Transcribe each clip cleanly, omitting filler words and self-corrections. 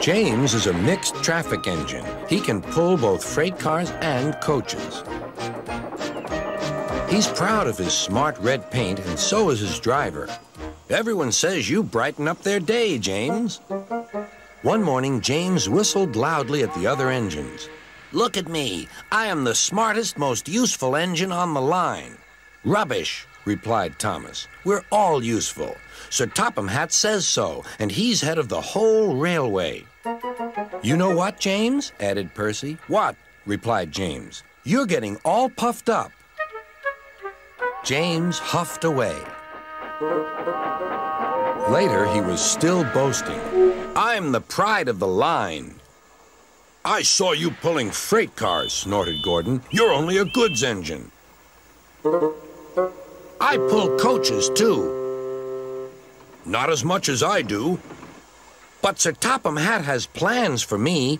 James is a mixed traffic engine. He can pull both freight cars and coaches. He's proud of his smart red paint, and so is his driver. Everyone says you brighten up their day, James. One morning, James whistled loudly at the other engines. Look at me. I am the smartest, most useful engine on the line. Rubbish, replied Thomas. We're all useful. Sir Topham Hatt says so, and he's head of the whole railway. You know what, James? Added Percy. What? Replied James. You're getting all puffed up. James huffed away. Later, he was still boasting. I'm the pride of the line. I saw you pulling freight cars, snorted Gordon. You're only a goods engine. I pull coaches, too. Not as much as I do. But Sir Topham Hatt has plans for me.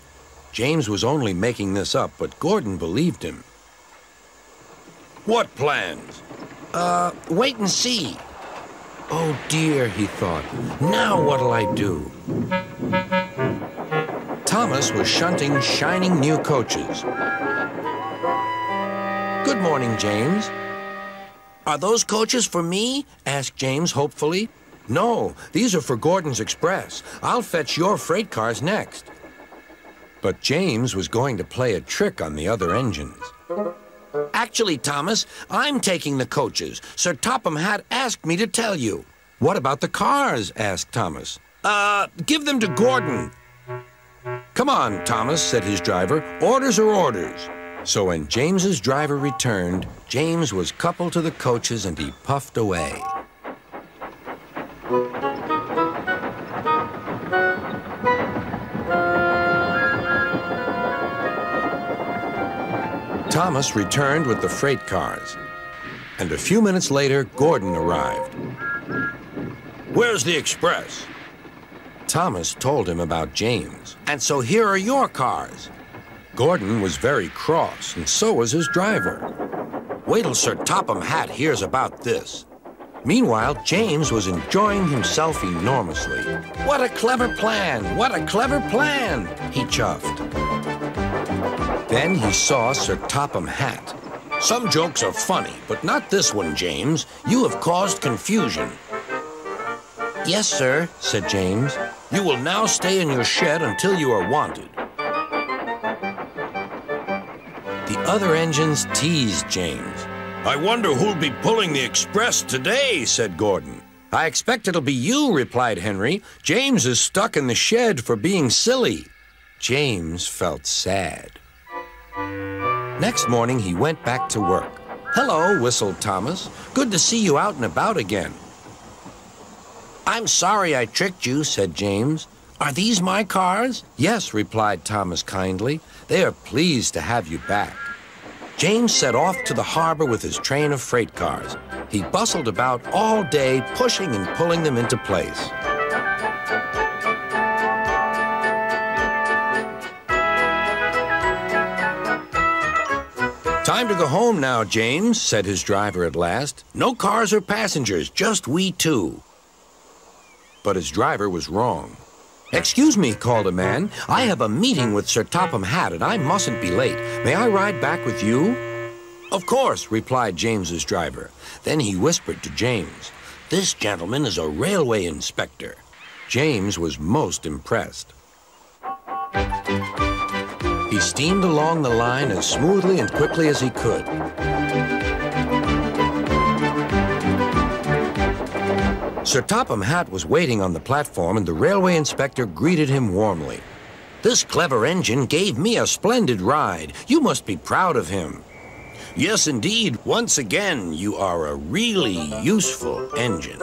James was only making this up, but Gordon believed him. What plans? Wait and see. Oh dear, he thought. Now what'll I do? Thomas was shunting shining new coaches. Good morning, James. Are those coaches for me? Asked James hopefully. No, these are for Gordon's Express. I'll fetch your freight cars next. But James was going to play a trick on the other engines. Actually, Thomas, I'm taking the coaches. Sir Topham Hatt asked me to tell you. What about the cars? Asked Thomas. Give them to Gordon. Come on, Thomas, said his driver. Orders are orders. So when James's driver returned, James was coupled to the coaches and he puffed away. Thomas returned with the freight cars, and a few minutes later, Gordon arrived. Where's the express? Thomas told him about James, and so here are your cars. Gordon was very cross, and so was his driver. Wait till Sir Topham Hatt hears about this. Meanwhile, James was enjoying himself enormously. What a clever plan! What a clever plan! He chuffed. Then he saw Sir Topham Hatt. Some jokes are funny, but not this one, James. You have caused confusion. Yes, sir, said James. You will now stay in your shed until you are wanted. The other engines teased James. I wonder who'll be pulling the express today, said Gordon. I expect it'll be you, replied Henry. James is stuck in the shed for being silly. James felt sad. Next morning, he went back to work. Hello, whistled Thomas. Good to see you out and about again. I'm sorry I tricked you, said James. Are these my cars? Yes, replied Thomas kindly. They are pleased to have you back. James set off to the harbor with his train of freight cars. He bustled about all day, pushing and pulling them into place. Time to go home now, James, said his driver at last. No cars or passengers, just we two. But his driver was wrong. Excuse me, called a man. I have a meeting with Sir Topham Hatt, and I mustn't be late. May I ride back with you? Of course, replied James's driver. Then he whispered to James, this gentleman is a railway inspector. James was most impressed. He steamed along the line as smoothly and quickly as he could. Sir Topham Hatt was waiting on the platform, and the railway inspector greeted him warmly. This clever engine gave me a splendid ride. You must be proud of him. Yes, indeed. Once again, you are a really useful engine.